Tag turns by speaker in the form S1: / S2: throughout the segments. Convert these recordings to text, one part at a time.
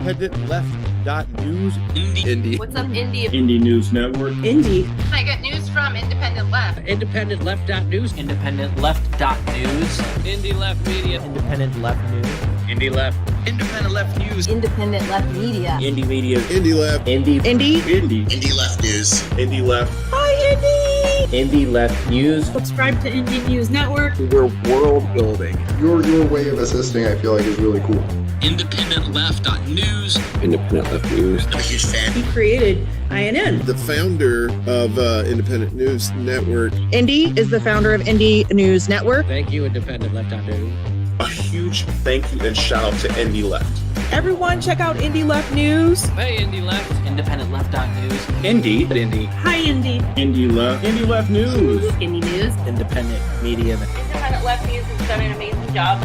S1: independentleft.news. Indie.
S2: What's up, Indie?
S3: IndieNews.Network.
S4: Indie.
S2: I get news from Independent Left.
S5: IndependentLeft.news.
S6: IndependentLeft.news.
S5: Indie Left Media.
S6: Independent Left News.
S3: Indie Left.
S1: Independent Left News.
S4: Independent Left Media.
S6: Indie Media.
S1: Indie Left.
S6: Indie.
S4: Indie.
S3: Indie Left News. Indie Left.
S4: Hi, Indie.
S6: Indie Left News.
S4: Subscribe to IndieNews.Network.
S1: We're world building.
S7: Your way of assisting, I feel like, is really cool.
S8: IndependentLeft.news.
S1: Independent Left News.
S8: I'm a huge fan.
S4: He created INN.
S1: The founder of Independent News Network.
S4: Indie is the founder of IndieNews.Network.
S5: Thank you, IndependentLeft.news.
S3: A huge thank you and shout out to Indie Left.
S4: Everyone, check out Indie Left News.
S5: Hey, Indie Left.
S6: IndependentLeft.news.
S3: Indie.
S4: Hi, Indie.
S3: Indie Left. Indie Left News.
S2: Indie News.
S6: Independent Media.
S2: Independent Left News has done an amazing job.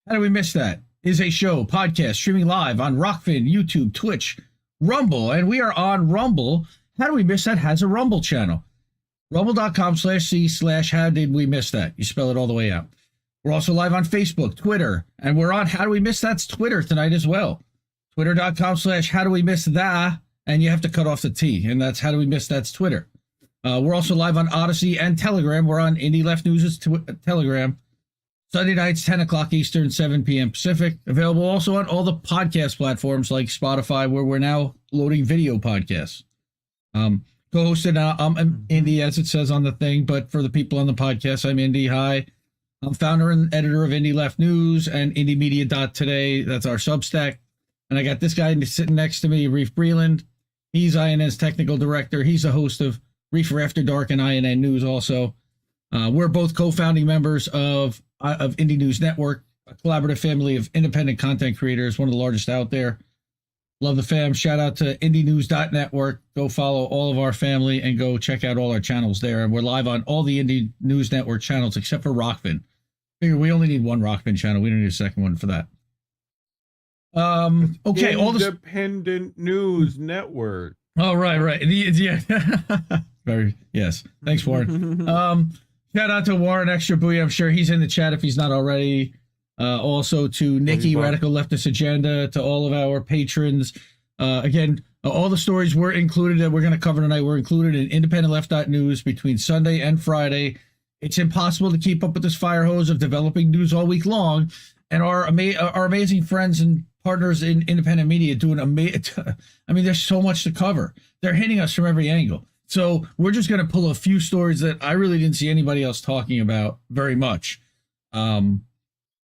S9: How Do We Miss That? Is a show, podcast, streaming live on Rockfin, YouTube, Twitch, Rumble, and we are on Rumble. How Do We Miss That has a Rumble channel. Rumble.com/c/How Did We Miss That? You spell it all the way out. We're also live on Facebook, Twitter, and we're on How Do We Miss That's Twitter tonight as well. Twitter.com/How Do We Miss That? And you have to cut off the T, and that's How Do We Miss That's Twitter. We're also live on Odyssey and Telegram. We're on Indie Left News' Telegram. Sunday nights, 10 o'clock Eastern, 7 p.m. Pacific. Available also on all the podcast platforms like Spotify, where we're now loading video podcasts. Co-hosted, I'm Indy, as it says on the thing, but for the people on the podcast, I'm Indy. Hi. I'm founder and editor of Indie Left News and IndieMedia.today. That's our Substack. And I got this guy sitting next to me, Reef Breland. He's INN's technical director. He's the host of Reef After Dark and INN News also. We're both co-founding members of IndieNews.Network, a collaborative family of independent content creators, one of the largest out there. Love the fam. Shout out to IndieNews.Network. Go follow all of our family and go check out all our channels there. And we're live on all the Indie News Network channels except for Rockfin. Figure we only need one Rockfin channel. We don't need a second one for that. Okay, all the
S10: Independent News Network.
S9: Oh, right. Yeah. Very yes. Thanks, Warren. Shout out to Warren Extra Buoy. I'm sure he's in the chat if he's not already. Also to Nikki, Radical Leftist Agenda, to all of our patrons. Again, all the stories were included that we're going to cover tonight were included in IndependentLeft.news between Sunday and Friday. It's impossible to keep up with this fire hose of developing news all week long. And our amazing friends and partners in independent media doing amazing. I mean, there's so much to cover. They're hitting us from every angle. So we're just going to pull a few stories that I really didn't see anybody else talking about very much. And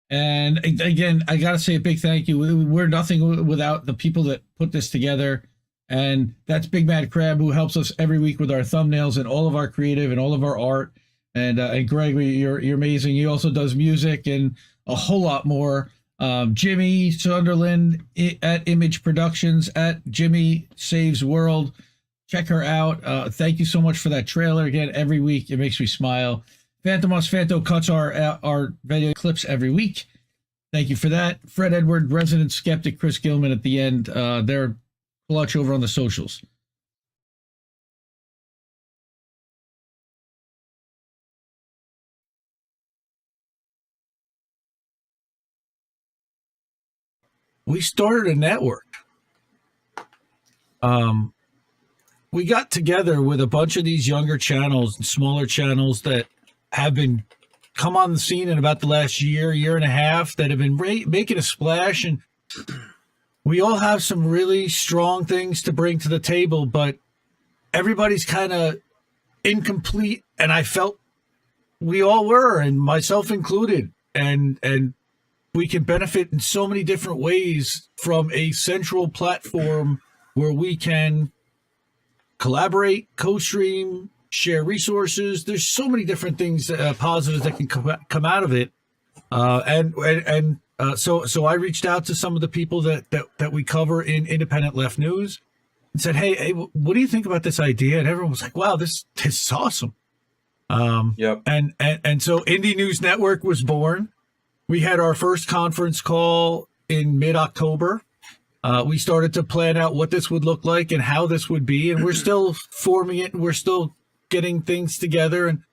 S9: again, I got to say a big thank you. We're nothing without the people that put this together. And that's Bigmadcrab, who helps us every week with our thumbnails and all of our creative and all of our art. And Greg, you're amazing. He also does music and a whole lot more. Jimi, Sunderland at IMIJ Productions, at Jimi Saves World. Check her out. Thank you so much for that trailer. Again, every week, it makes me smile. Fantomas, Fanto cuts our video clips every week. Thank you for that. Fred Edward, resident skeptic, Chris Gilman at the end. They're clutch over on the socials. We started a network. We got together with a bunch of these younger channels and smaller channels that have been come on the scene in about the last year and a half that have been making a splash. And we all have some really strong things to bring to the table, but everybody's kind of incomplete. And I felt we all were, and myself included. And we can benefit in so many different ways from a central platform where we can collaborate, co-stream, share resources. There's so many different things, positives that can come out of it. So I reached out to some of the people that we cover in Independent Left News and said, hey, what do you think about this idea? And everyone was like, wow, this is awesome.
S3: Yep.
S9: And so Indie News Network was born. We had our first conference call in mid-October. We started to plan out what this would look like and how this would be, and we're still forming it, and we're still getting things together. And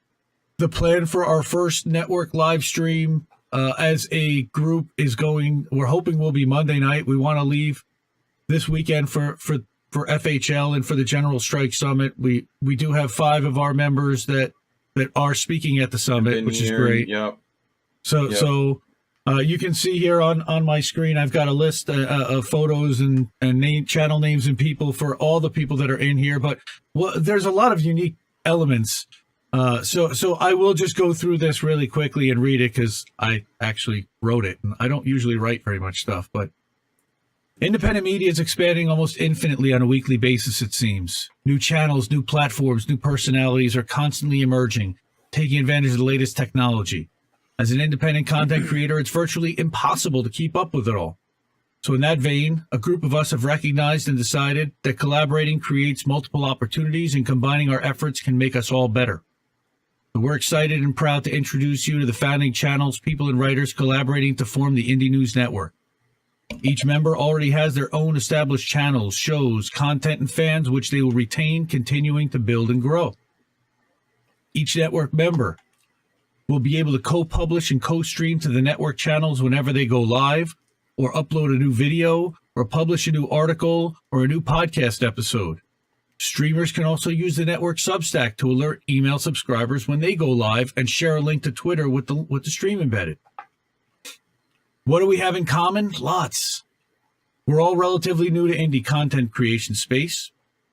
S9: the plan for our first network live stream as a group is going. We're hoping will be Monday night. We want to leave this weekend for FHL and for the General Strike Summit. We do have 5 of our members that are speaking at the summit, which is great.
S3: Yep.
S9: So you can see here on my screen, I've got a list of photos and channel names and people for all the people that are in here. But there's a lot of unique elements. So I will just go through this really quickly and read it because I actually wrote it. And I don't usually write very much stuff, but independent media is expanding almost infinitely on a weekly basis, it seems. New channels, new platforms, new personalities are constantly emerging, taking advantage of the latest technology. As an independent content creator, it's virtually impossible to keep up with it all. So in that vein, a group of us have recognized and decided that collaborating creates multiple opportunities and combining our efforts can make us all better. So we're excited and proud to introduce you to the founding channels, people and writers collaborating to form the Indie News Network. Each member already has their own established channels, shows, content, and fans, which they will retain, continuing to build and grow. Each network member will be able to co-publish and co-stream to the network channels whenever they go live, or upload a new video, or publish a new article, or a new podcast episode. Streamers can also use the network Substack to alert email subscribers when they go live and share a link to Twitter with the stream embedded. What do we have in common? Lots. We're all relatively new to indie content creation space.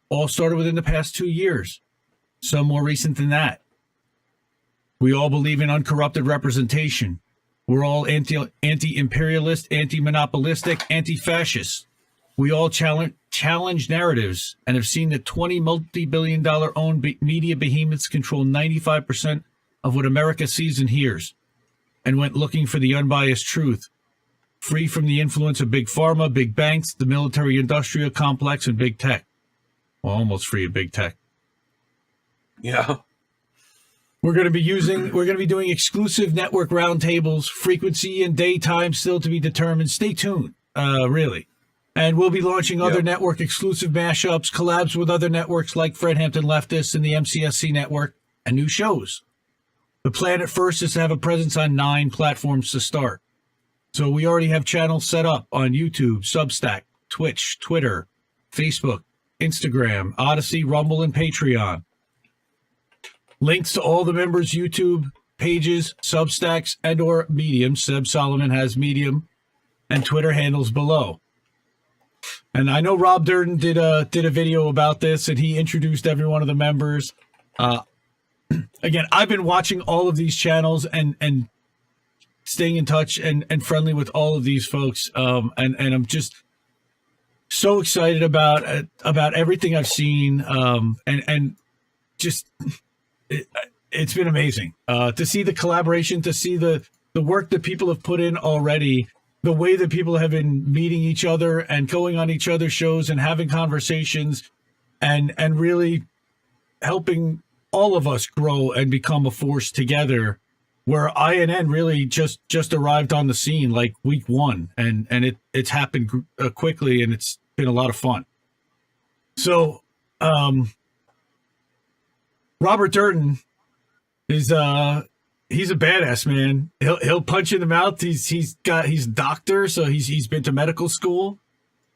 S9: All started within the past 2 years. Some more recent than that. We all believe in uncorrupted representation. We're all anti-imperialist, anti-monopolistic, anti-fascist. We all challenge narratives and have seen that 20 multi-billion-dollar owned media behemoths control 95% of what America sees and hears, and went looking for the unbiased truth, free from the influence of big pharma, big banks, the military-industrial complex, and big tech. Well, almost free of big tech.
S3: Yeah.
S9: We're going to be doing exclusive network roundtables, frequency and daytime still to be determined. Stay tuned, really. And we'll be launching other network exclusive mashups, collabs with other networks like Fred Hampton Leftists and the MCSC network, and new shows. The plan at first is to have a presence on 9 platforms to start. So we already have channels set up on YouTube, Substack, Twitch, Twitter, Facebook, Instagram, Odyssey, Rumble, and Patreon. Links to all the members' YouTube pages, Substacks, and or Medium. Seb Solomon has Medium and Twitter handles below. And I know Rob Durden did a video about this, and he introduced every one of the members. Again, I've been watching all of these channels and staying in touch and friendly with all of these folks. And I'm just so excited about everything I've seen. And just it's been amazing to see the collaboration, to see the work that people have put in already, the way that people have been meeting each other and going on each other's shows and having conversations and really helping all of us grow and become a force together, where INN really just arrived on the scene like week 1, and it's happened quickly, and it's been a lot of fun. So Robert Durden is he's a badass, man. He'll punch you in the mouth. He's a doctor, so he's been to medical school.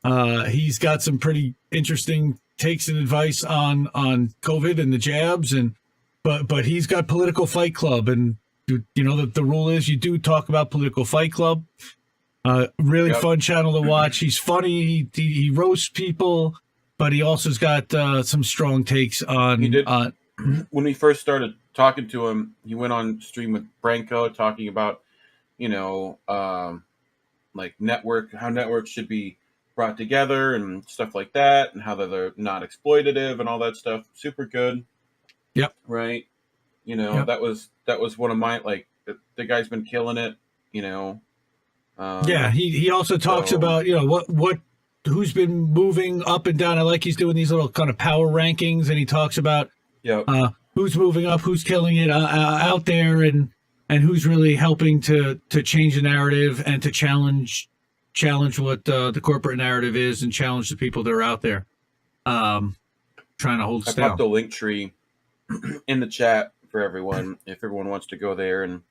S9: He's got some pretty interesting takes and advice on COVID and the jabs, but he's got Political Fight Club, and you know the rule is you do talk about Political Fight Club. Really fun channel to watch. He's funny. He roasts people, but he also's got some strong takes on.
S3: He did. When we first started talking to him, he went on stream with Branko talking about, like how networks should be brought together and stuff like that, and how they're not exploitative and all that stuff. Super good.
S9: Yep.
S3: Right. That was one of my, like, the guy's been killing it.
S9: Yeah. He also talks about who's been moving up and down. I like he's doing these little kind of power rankings, and he talks about who's moving up, who's killing it out there, and who's really helping to change the narrative and to challenge what the corporate narrative is, and challenge the people that are out there trying to hold us down.
S3: I popped the link tree in the chat for everyone if everyone wants to go there and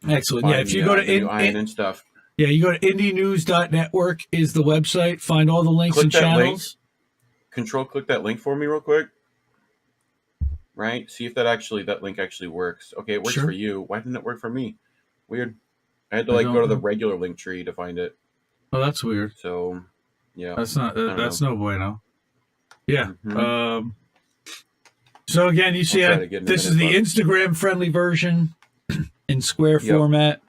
S9: Excellent. Yeah, if you go to
S3: the new INN stuff,
S9: you go to IndieNews.Network is the website. Find all the links
S3: click
S9: and
S3: that
S9: channels.
S3: click that link for me real quick. Right? See if that link actually works. Okay, it works
S9: Sure.
S3: for you. Why didn't it work for me? Weird. I had to
S9: I
S3: go
S9: don't
S3: to the
S9: know.
S3: regular link tree to find it.
S9: Oh, that's weird.
S3: So, yeah.
S9: That's not.
S3: I don't
S9: That's
S3: know.
S9: no bueno. Yeah.
S3: Mhm.
S9: So again, you see,
S3: I'll try to get in a
S9: this is the
S3: minute,
S9: Instagram-friendly version in square
S3: Yep.
S9: format.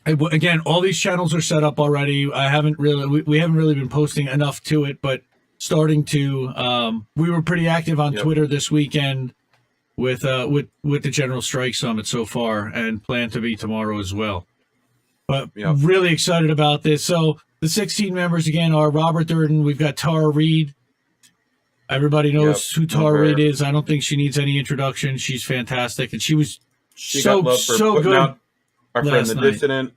S9: Again, all these channels are set up already. We haven't really been posting enough to it, but starting to. We were pretty active on
S3: Yep.
S9: Twitter this weekend with the General Strike Summit so far, and plan to be tomorrow as well. But
S3: Yep.
S9: really excited about this. So the 16 members again are Robert Durden. We've got Tara Reid. Everybody knows who Tara Reid is. I don't think she needs any introduction. She's fantastic, and she was
S3: She
S9: so
S3: got love for
S9: so
S3: putting
S9: good.
S3: out our friend
S9: last
S3: the
S9: night.
S3: Dissident.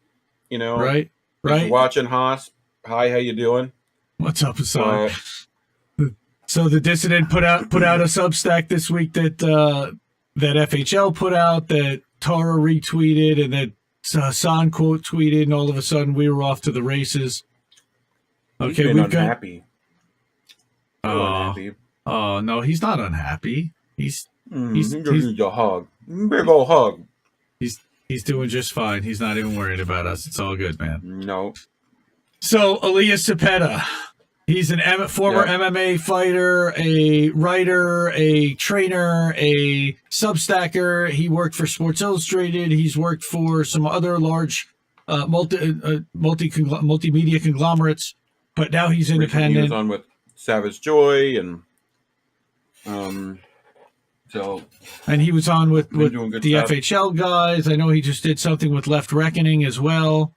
S9: Right.
S3: Thanks for watching, Haas. Hi, how you doing?
S9: What's up, Hassan? So the Dissident put out a Substack this week that FHL put out, that Tara retweeted, and that Hassan quote tweeted, and all of a sudden we were off to the races.
S3: He's
S9: Okay,
S3: been
S9: we've got.
S3: unhappy. So unhappy.
S9: Oh no, he's not unhappy. He's
S3: He just needs a hug. Big ol' hug.
S9: he's doing just fine. He's not even worried about us. It's all good, man.
S3: No.
S9: So Elias Cepeda, he's an former MMA fighter, a writer, a trainer, a Substacker. He worked for Sports Illustrated. He's worked for some other large multimedia conglomerates, but now he's independent.
S3: He was on with Savage Joy and so.
S9: And he was on with
S3: doing good
S9: the
S3: stuff.
S9: FHL guys. I know he just did something with Left Reckoning as well.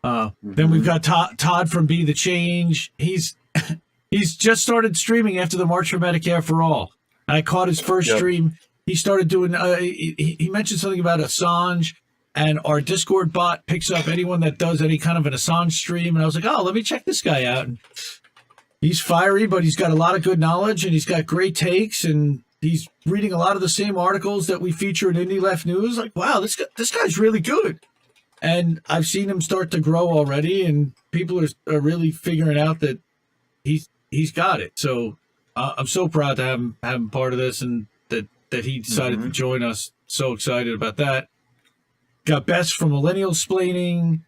S9: Then we've got Todd from Be the Change. He's just started streaming after the March for Medicare for All. I caught his first stream. He started doing. He mentioned something about Assange, and our Discord bot picks up anyone that does any kind of an Assange stream. And I was like, oh, let me check this guy out. And he's fiery, but he's got a lot of good knowledge, and he's got great takes, and he's reading a lot of the same articles that we feature in Indie Left News. Like, wow, this guy's really good. And I've seen him start to grow already, and people are really figuring out that he's got it. So I'm so proud to have him part of this, and that he decided to join us. So excited about that. Got Bess from Millennial Splaining.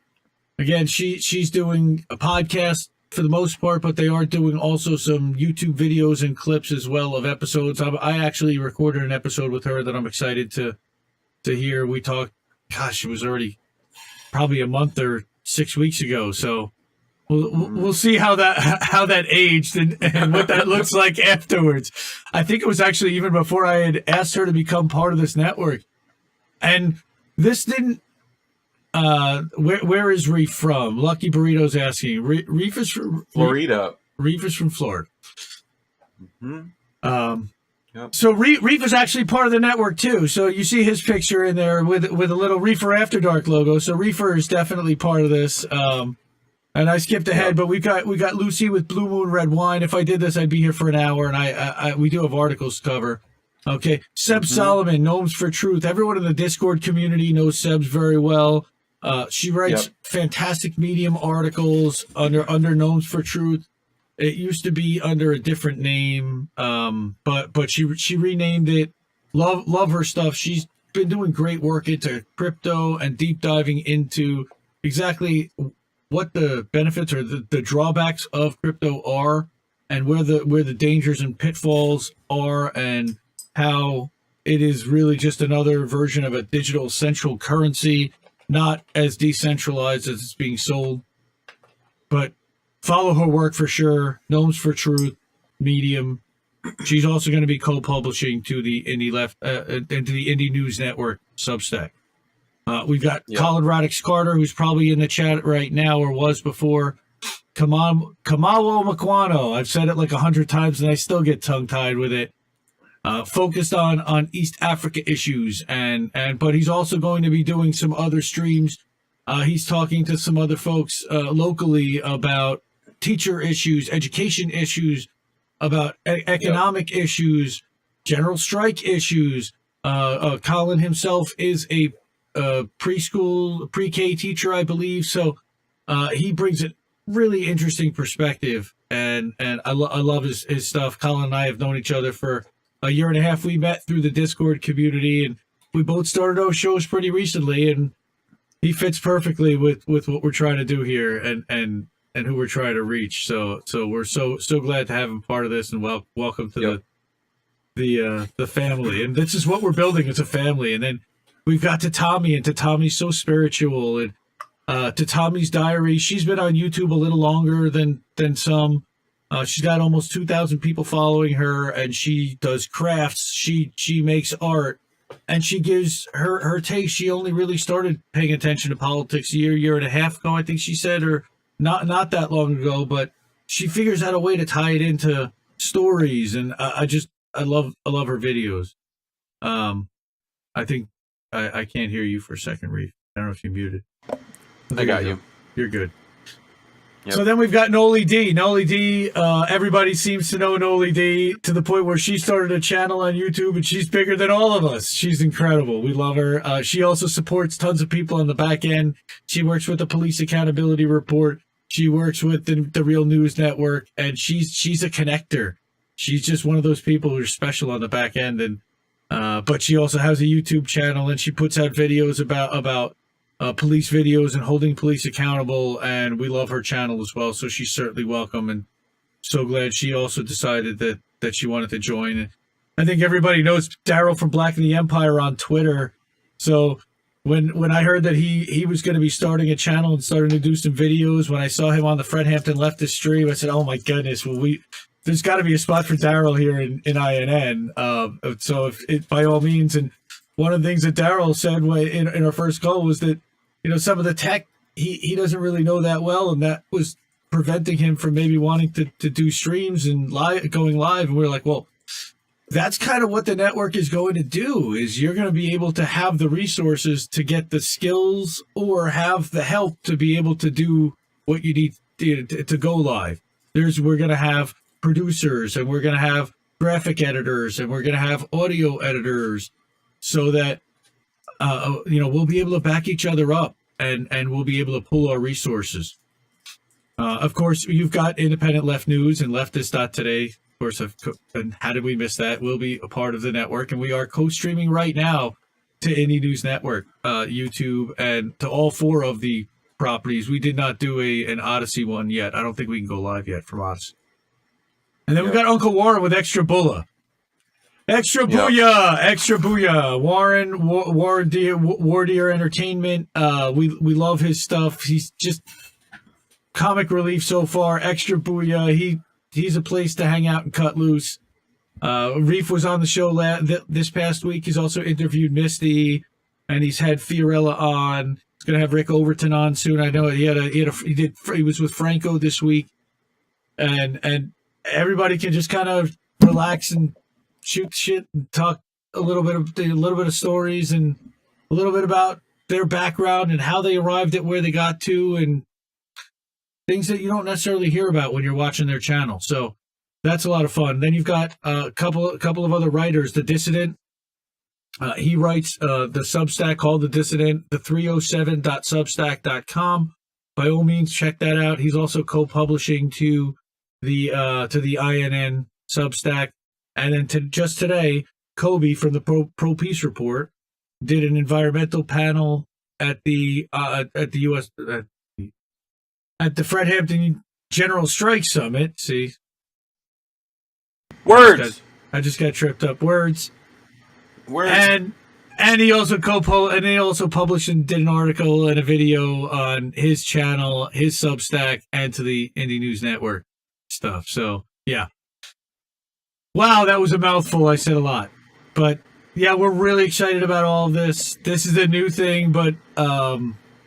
S9: Again, she's doing a podcast for the most part, but they are doing also some YouTube videos and clips as well of episodes. I actually recorded an episode with her that I'm excited to hear. We talked, gosh, it was already probably a month or 6 weeks ago. So we'll see how that aged and what that looks like afterwards. I think it was actually even before I had asked her to become part of this network. And this didn't. Where is Reef from? Lucky Burrito's asking. Reef is from
S3: Florida.
S9: Reef is from Florida.
S3: Yep.
S9: So Reef is actually part of the network too. So you see his picture in there with a little Reefer After Dark logo. So Reefer is definitely part of this. And I skipped ahead, but we got Lucy with Blue Moon Red Wine. If I did this, I'd be here for an hour, and we do have articles to cover. Okay, Seb Solomon, Gnomes for Truth. Everyone in the Discord community knows Seb's very well. She writes fantastic Medium articles under Gnomes for Truth. It used to be under a different name, but she renamed it. Love her stuff. She's been doing great work into crypto and deep diving into exactly what the benefits or the drawbacks of crypto are, and where the dangers and pitfalls are, and how it is really just another version of a digital central currency, not as decentralized as it's being sold. But follow her work for sure. Gnomes for Truth, Medium. She's also going to be co-publishing to the IndieNews.Network Substack. We've got Colin Radix Carter, who's probably in the chat right now or was before. Kamawo Makwano. I've said it like 100 times and I still get tongue-tied with it. Focused on East Africa issues, but he's also going to be doing some other streams. He's talking to some other folks locally about teacher issues, education issues, about economic issues, general strike issues. Colin himself is a preschool, pre-K teacher, I believe. So he brings a really interesting perspective, and I love his stuff. Colin and I have known each other for a year and a half. We met through the Discord community, and we both started our shows pretty recently, and he fits perfectly with what we're trying to do here and who we're trying to reach. So we're so glad to have him part of this, and welcome to the family. And this is what we're building as a family. And then we've got Tatami, and Tatami's so spiritual, and Tatami's diary. She's been on YouTube a little longer than some. She's got almost 2,000 people following her, and she does crafts. She makes art, and she gives her take. She only really started paying attention to politics a year and a half ago, I think she said, or not that long ago. But she figures out a way to tie it into stories, and I love her videos. I think I can't hear you for a second, Reef. I don't know if you're muted.
S3: I got you.
S9: You're good.
S3: Yep.
S9: So then we've got Noli D. Noli D, everybody seems to know Noli D to the point where she started a channel on YouTube, and she's bigger than all of us. She's incredible. We love her. She also supports tons of people on the back end. She works with the Police Accountability Report. She works with the Real News Network, and she's a connector. She's just one of those people who are special on the back end. And but she also has a YouTube channel, and she puts out videos about police videos and holding police accountable, and we love her channel as well. So she's certainly welcome, and so glad she also decided that she wanted to join. And I think everybody knows Daryl from Black and the Empire on Twitter. So when I heard that he was going to be starting a channel and starting to do some videos, when I saw him on the Fred Hampton Leftist stream, I said, oh my goodness, well, there's got to be a spot for Daryl here in INN. So if by all means, and one of the things that Daryl said in our first call was that, some of the tech he doesn't really know that well, and that was preventing him from maybe wanting to do streams and going live. And we're like, well, that's kind of what the network is going to do, is you're going to be able to have the resources to get the skills or have the help to be able to do what you need to go live. We're going to have producers, and we're going to have graphic editors, and we're going to have audio editors, so that we'll be able to back each other up, and we'll be able to pull our resources. Of course, you've got Independent Left News and Leftist.today. Of course, and how did we miss that? We'll be a part of the network, and we are co-streaming right now to IndieNews.Network, YouTube, and to all 4 of the properties. We did not do an Odyssey one yet. I don't think we can go live yet from Odyssey. And then we've got Uncle Warren with Extra Bulla. Extra booyah! Extra booyah! Wardeer Entertainment. We love his stuff. He's just comic relief so far. Extra booyah. He's a place to hang out and cut loose. Reef was on the show this past week. He's also interviewed Misty, and he's had Fiorella on. He's gonna have Rick Overton on soon. I know he was with Franco this week, and everybody can just kind of relax and shoot shit and talk a little bit of stories and a little bit about their background and how they arrived at where they got to, and things that you don't necessarily hear about when you're watching their channel. So that's a lot of fun. Then you've got a couple of other writers. The Dissident, he writes the Substack called The Dissident, the 307.substack.com. By all means, check that out. He's also co-publishing to the INN Substack. And then just today, Kobe from the Pro Peace Report did an environmental panel at the Fred Hampton General Strike Summit. See,
S3: words.
S9: I just got tripped up. Words. And he also published and did an article and a video on his channel, his Substack, and to the Indie News Network stuff. So yeah. Wow, that was a mouthful. I said a lot. But yeah, we're really excited about all of this. This is a new thing, but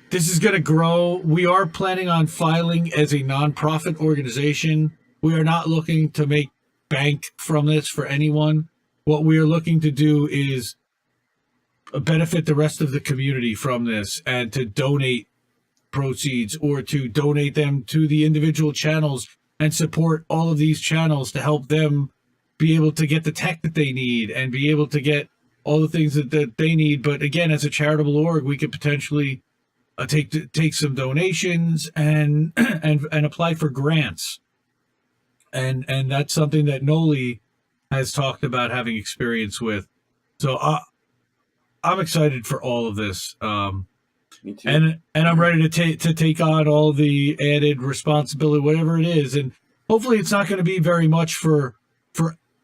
S9: this is going to grow. We are planning on filing as a nonprofit organization. We are not looking to make bank from this for anyone. What we are looking to do is benefit the rest of the community from this, and to donate proceeds or to donate them to the individual channels and support all of these channels to help them be able to get the tech that they need and be able to get all the things that they need. But again, as a charitable org, we could potentially take some donations and apply for grants. And that's something that Noli has talked about having experience with. So I'm excited for all of this.
S3: Me too.
S9: And I'm ready to take on all the added responsibility, whatever it is. And hopefully it's not going to be very much for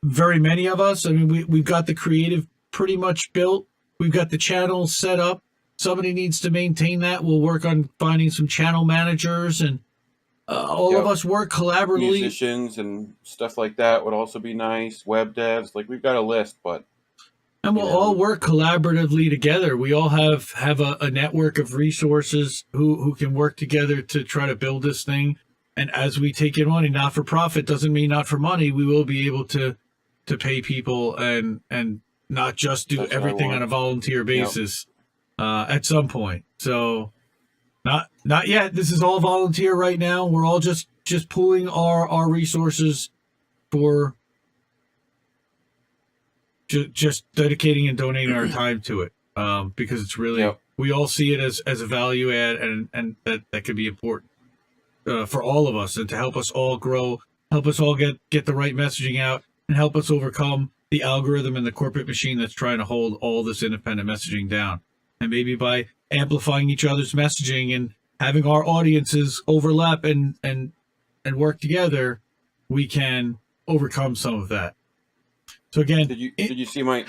S9: very many of us. I mean, we've got the creative pretty much built. We've got the channel set up. Somebody needs to maintain that. We'll work on finding some channel managers, and all of us work collaboratively.
S3: Musicians and stuff like that would also be nice. Web devs, like we've got a list, but
S9: and we'll all work collaboratively together. We all have a network of resources who can work together to try to build this thing. And as we take in money, not for profit doesn't mean not for money. We will be able to pay people and not just do everything on a volunteer basis at some point. So not yet. This is all volunteer right now. We're all just pooling our resources for just dedicating and donating our time to it, because it's really we all see it as a value add, and that could be important for all of us, and to help us all grow, help us all get the right messaging out, and help us overcome the algorithm and the corporate machine that's trying to hold all this independent messaging down. And maybe by amplifying each other's messaging and having our audiences overlap and work together, we can overcome some of that. So again,
S3: did you see my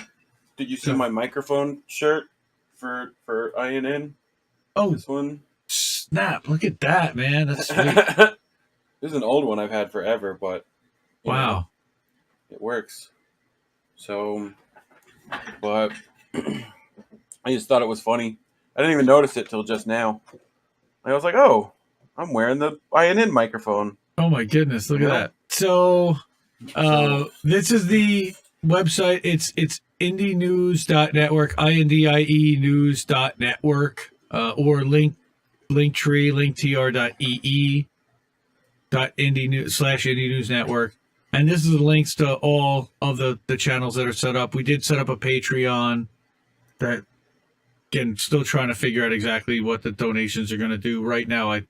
S3: microphone shirt for INN?
S9: Oh,
S3: this one.
S9: Snap! Look at that, man. That's sweet.
S3: This is an old one I've had forever, but
S9: wow,
S3: it works. So, but I just thought it was funny. I didn't even notice it till just now. I was like, "Oh, I'm wearing the INN microphone."
S9: Oh my goodness! Look at that. So, this is the website. It's IndieNews.Network, INDIE News.Network, or Linktree, linktr.ee .indie/IndieNews.Network. And this is the links to all of the channels that are set up. We did set up a Patreon that, again, still trying to figure out exactly what the donations are going to do. Right now, I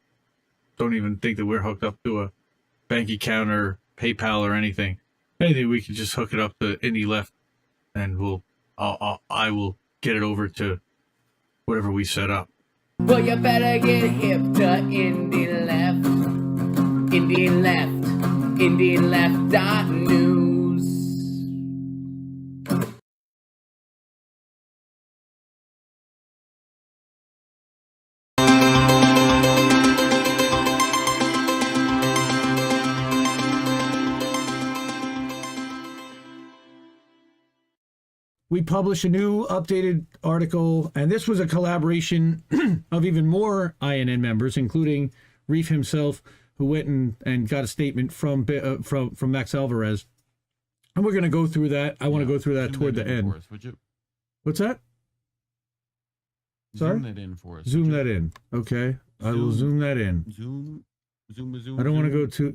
S9: don't even think that we're hooked up to a bank account or PayPal or anything. Anything, we can just hook it up to Indie Left, and I will get it over to whatever we set up.
S8: Well, you better get hip to Indie Left. Indie Left. IndieNews.Network.
S9: We published a new updated article, and this was a collaboration of even more INN members, including Reef himself, who went and got a statement from Max Alvarez. And we're going to go through that. I want to go through that toward the end.
S10: Us, would you?
S9: What's that? Sorry?
S10: Zoom that in for us.
S9: Zoom that in. Okay. I will zoom that in.
S10: Zoom.
S9: I don't want to go too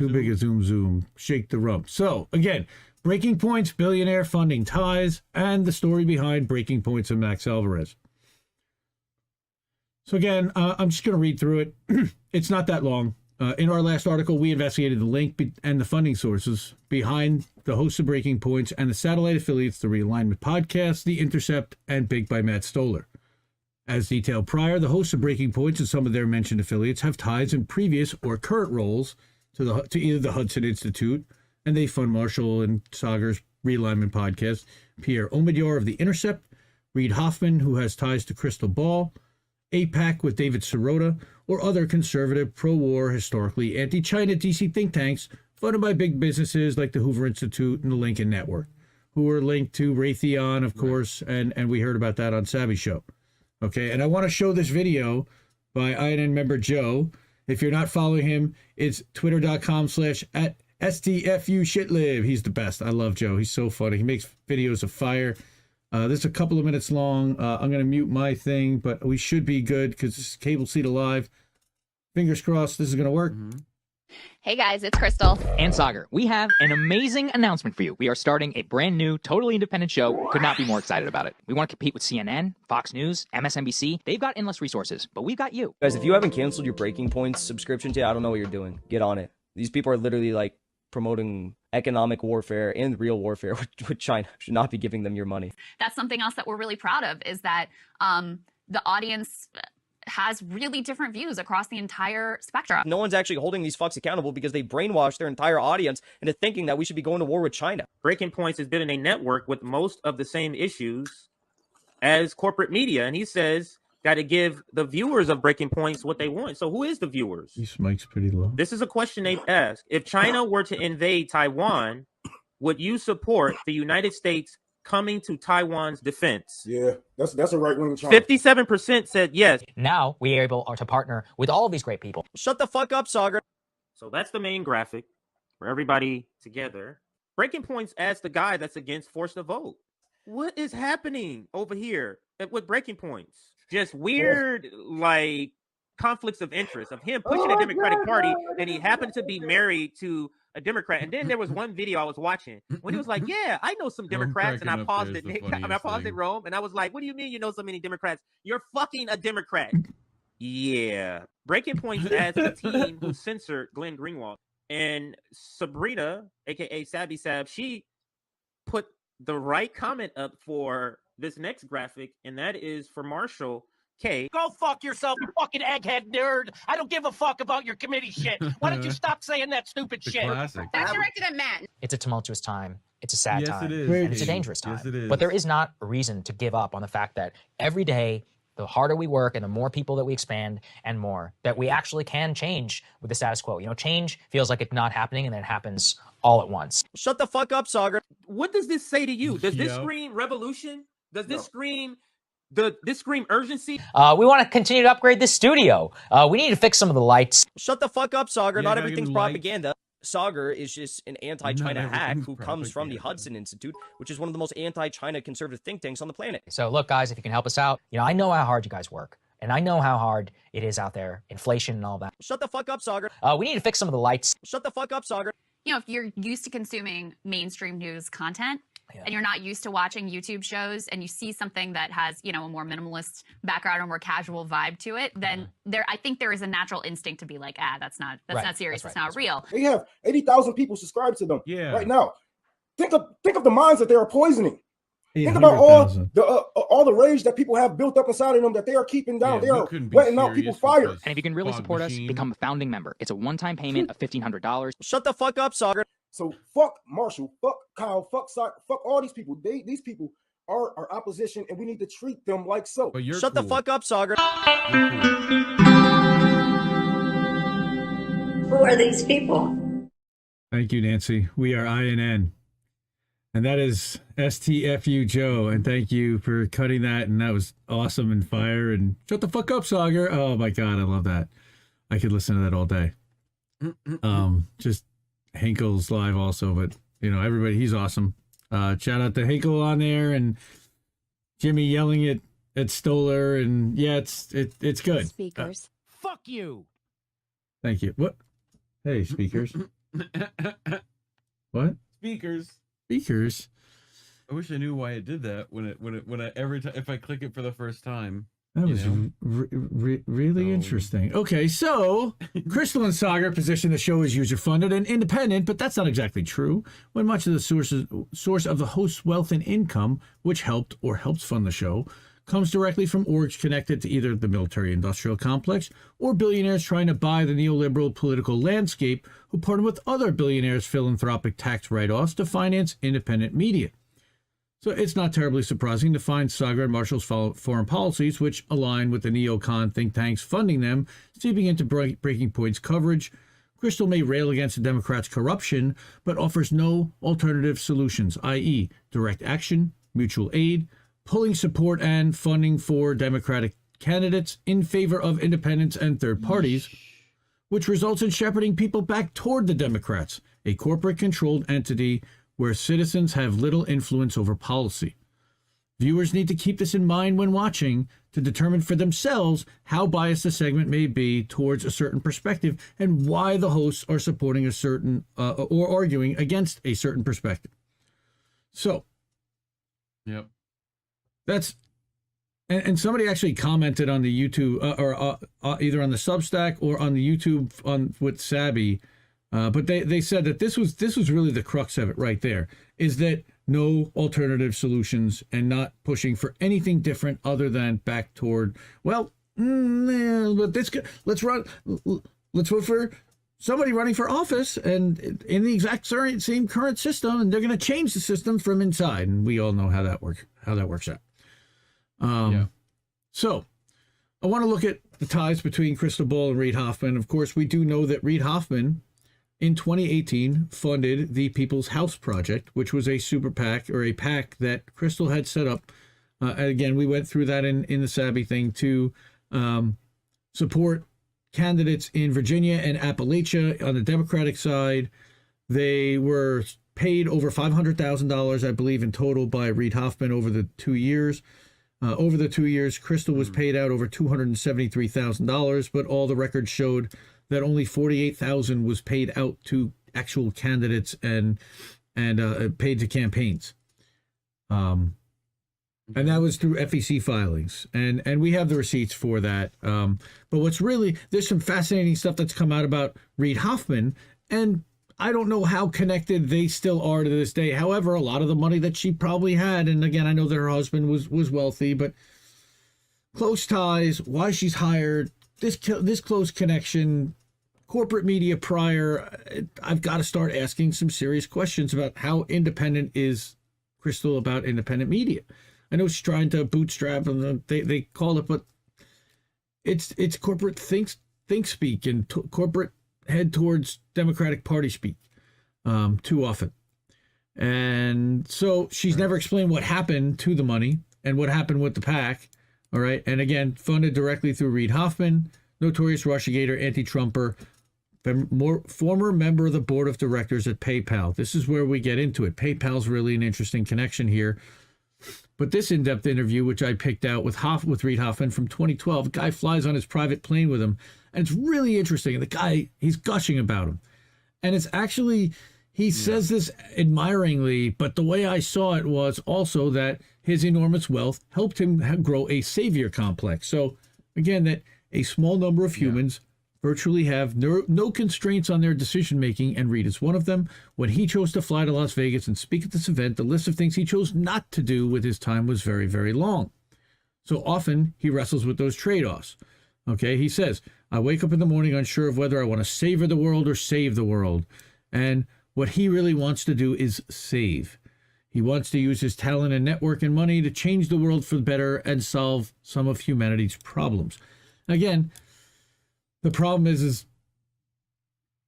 S9: big a zoom. Shake the rump. So, again, Breaking Point's billionaire funding ties, and the story behind Breaking Points and Max Alvarez. So again, I'm just going to read through it. It's not that long. In our last article, we investigated the link and the funding sources behind the hosts of Breaking Points and the satellite affiliates, the Realignment Podcast, The Intercept, and Big by Matt Stoller. As detailed prior, the hosts of Breaking Points and some of their mentioned affiliates have ties in previous or current roles to either the Hudson Institute, and they fund Marshall and Sager's Realignment Podcast, Pierre Omidyar of The Intercept, Reid Hoffman, who has ties to Crystal Ball, APAC with David Sirota, or other conservative, pro-war, historically anti-China DC think tanks funded by big businesses like the Hoover Institute and the Lincoln Network, who are linked to Raytheon, of course, and we heard about that on Savvy Show. Okay, and I want to show this video by INN member Joe. If you're not following him, it's twitter.com/@STFU shitlib. He's the best. I love Joe. He's so funny. He makes videos of fire. This is a couple of minutes long. I'm going to mute my thing, but we should be good because this is Cable Seat Alive. Fingers crossed this is going to work.
S2: Hey guys, it's Crystal.
S5: And Sagar, we have an amazing announcement for you. We are starting a brand new, totally independent show. Could not be more excited about it. We want to compete with CNN, Fox News, MSNBC. They've got endless resources, but we've got you.
S11: Guys, if you haven't canceled your Breaking Points subscription to, I don't know what you're doing. Get on it. These people are literally like promoting economic warfare and real warfare with China. Should not be giving them your money.
S2: That's something else that we're really proud of, is that the audience has really different views across the entire spectrum.
S11: No one's actually holding these fucks accountable because they brainwashed their entire audience into thinking that we should be going to war with China.
S12: Breaking Points is building a network with most of the same issues as corporate media, and he says got to give the viewers of Breaking Points what they want. So who is the viewers?
S10: This mic's pretty low.
S12: This is a question they've asked. If China were to invade Taiwan, would you support the United States coming to Taiwan's defense?
S7: Yeah, that's a right-wing China.
S12: 57% said yes.
S5: Now we are able to partner with all of these great people.
S11: Shut the fuck up, Sagar.
S12: So that's the main graphic for everybody together. Breaking Points asked the guy that's against force to vote. What is happening over here with Breaking Points? Just weird, like, conflicts of interest of him pushing the Democratic Party, and he happened to be married to a Democrat. And then there was one video I was watching when he was like, yeah, I know some Democrats, and I paused it. I paused it, Rome, and I was like, what do you mean you know so many Democrats? You're fucking a Democrat. Yeah. Breaking Points as the team who censored Glenn Greenwald. And Sabrina, aka Sabby Sab, she put the right comment up for this next graphic, and that is for Marshall K.
S5: Go fuck yourself, you fucking egghead nerd. I don't give a fuck about your committee shit. Why don't you stop saying that stupid shit?
S10: Classic.
S2: That's directed at Matt.
S5: It's a tumultuous time. It's a sad time.
S10: It is.
S5: And it's a dangerous time.
S10: Yes, it is.
S5: But there is not a reason to give up on the fact that every day, the harder we work and the more people that we expand and more, that we actually can change with the status quo. You know, change feels like it's not happening, and then it happens all at once.
S11: Shut the fuck up, Sagar.
S12: What does this say to you? Does this scream revolution? Does this scream this scream urgency?
S5: We want to continue to upgrade this studio. We need to fix some of the lights.
S11: Shut the fuck up, Sagar.
S10: Yeah,
S11: Not
S10: not
S11: everything's
S10: even
S11: propaganda. Sagar is just an anti-China
S10: Not
S11: hack
S10: everything's
S11: who comes from the
S10: propaganda.
S11: Hudson Institute, which is one of the most anti-China conservative think tanks on the planet.
S5: So look, guys, if you can help us out, you know, I know how hard you guys work, and I know how hard it is out there, inflation and all that.
S11: Shut the fuck up, Sagar.
S5: We need to fix some of the lights.
S11: Shut the fuck up, Sagar.
S2: You know, if you're used to consuming mainstream news content,
S5: Yeah.
S2: and you're not used to watching YouTube shows, and you see something that has, you know, a more minimalist background or more casual vibe to it, then I think there is a natural instinct to be like, that's not serious.
S5: That's
S2: It's not real.
S7: They have 80,000 people subscribed to them
S10: Yeah.
S7: now. Think of the minds that they are poisoning. Think
S10: 800,000.
S7: about all the rage that people have built up inside of them that they are keeping down.
S10: Yeah,
S7: they
S10: we
S7: are
S10: couldn't be
S7: letting out
S10: serious
S7: people fire.
S10: because
S5: And if you can really
S10: Fog
S5: support
S10: Machine.
S5: us, become a founding member. It's a one-time payment of $1,500.
S11: Shut the fuck up, Sagar.
S7: So fuck Marshall, fuck Kyle, fuck all these people. These people are our opposition, and we need to treat them like so.
S10: But you're
S11: Shut the
S10: cool.
S11: fuck up, Sagar.
S10: You're cool.
S13: Who are these people?
S9: Thank you, Nancy. We are INN. And that is STFU Joe. And thank you for cutting that. And that was awesome and fire. And shut the fuck up, Sagar. Oh my God, I love that. I could listen to that all day. Just Hinkle's live also, but you know, everybody, he's awesome. Shout out to Hinkle on there and Jimi yelling at Stoller. And yeah, it's good.
S13: Speakers.
S5: Fuck you.
S9: Thank you. What? Hey, speakers. What? Speakers.
S10: I wish I knew why it did that when I every time if I click it for the first time.
S9: That was really interesting. Okay, so Crystal and Sagar position the show as user-funded and independent, but that's not exactly true. When much of the source of the host's wealth and income, which helped or helps fund the show, comes directly from orgs connected to either the military-industrial complex or billionaires trying to buy the neoliberal political landscape who partner with other billionaires' philanthropic tax write-offs to finance independent media. So it's not terribly surprising to find Sagar and Marshall's foreign policies, which align with the neocon think tanks funding them, seeping into Breaking Point's coverage. Crystal may rail against the Democrats' corruption, but offers no alternative solutions, i.e. direct action, mutual aid, pulling support and funding for Democratic candidates in favor of independents and third parties, which results in shepherding people back toward the Democrats, a corporate-controlled entity where citizens have little influence over policy. Viewers need to keep this in mind when watching to determine for themselves how biased the segment may be towards a certain perspective and why the hosts are supporting a certain or arguing against a certain perspective. So,
S10: yep,
S9: that's and somebody actually commented on the YouTube or either on the Substack or on the YouTube on with Sabby, but they said that this was really the crux of it right there, is that no alternative solutions and not pushing for anything different other than back toward, well, but let's vote for somebody running for office and in the exact same current system, and they're going to change the system from inside, and we all know how that works out. So I want to look at the ties between Crystal Ball and Reid Hoffman. Of course, we do know that Reid Hoffman in 2018 funded the People's House Project, which was a super PAC or a PAC that Crystal had set up. Again, we went through that in the Sabby thing to support candidates in Virginia and Appalachia on the Democratic side. They were paid over $500,000, I believe, in total by Reid Hoffman over the 2 years. Over the 2 years, Crystal was paid out over $273,000, but all the records showed that only $48,000 was paid out to actual candidates and paid to campaigns. And that was through FEC filings. And we have the receipts for that. But what's really, there's some fascinating stuff that's come out about Reid Hoffman, and I don't know how connected they still are to this day. However, a lot of the money that she probably had, and again, I know that her husband was wealthy, but close ties, why she's hired, this close connection, corporate media prior, I've got to start asking some serious questions about how independent is Crystal about independent media. I know she's trying to bootstrap them, they call it, but it's corporate think speak and corporate head towards Democratic Party speak too often. And so she's never explained what happened to the money and what happened with the PAC. All right. And again, funded directly through Reid Hoffman, notorious Russiagator, anti-Trumper, former member of the board of directors at PayPal. This is where we get into it. PayPal's really an interesting connection here. But this in-depth interview, which I picked out with Reid Hoffman from 2012, a guy flies on his private plane with him, and it's really interesting. And the guy, he's gushing about him. And it's actually, he says this admiringly, but the way I saw it was also that his enormous wealth helped him grow a savior complex. So again, that a small number of humans virtually have no constraints on their decision-making, and Reid is one of them. When he chose to fly to Las Vegas and speak at this event, the list of things he chose not to do with his time was very, very long. So often he wrestles with those trade-offs. Okay, he says, I wake up in the morning unsure of whether I want to savor the world or save the world. And what he really wants to do is save. He wants to use his talent and network and money to change the world for the better and solve some of humanity's problems. Again, the problem is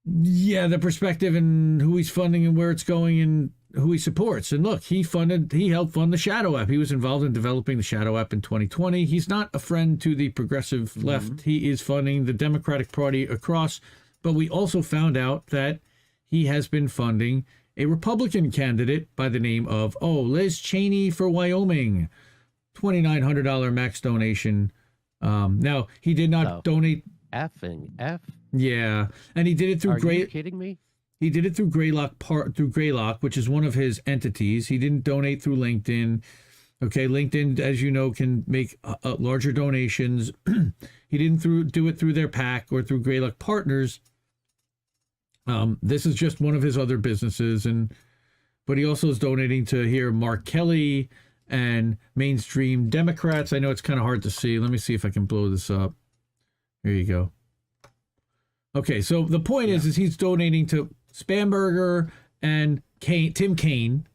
S9: the perspective and who he's funding and where it's going and who he supports. And look, he helped fund the Shadow app. He was involved in developing the Shadow app in 2020. He's not a friend to the progressive left. He is funding the Democratic Party across. But we also found out that he has been funding a Republican candidate by the name of, Liz Cheney for Wyoming. $2,900 max donation. Now, he did not donate. Yeah, and he did it through
S14: Are you kidding me?
S9: He did it through Greylock, which is one of his entities. He didn't donate through LinkedIn. Okay, LinkedIn, as you know, can make larger donations. He didn't do it through their PAC or through Greylock Partners. This is just one of his other businesses, but he also is donating to Mark Kelly and mainstream Democrats. I know it's kind of hard to see. Let me see if I can blow this up. Here you go. Okay, so the point is he's donating to Spamberger and Tim Kaine.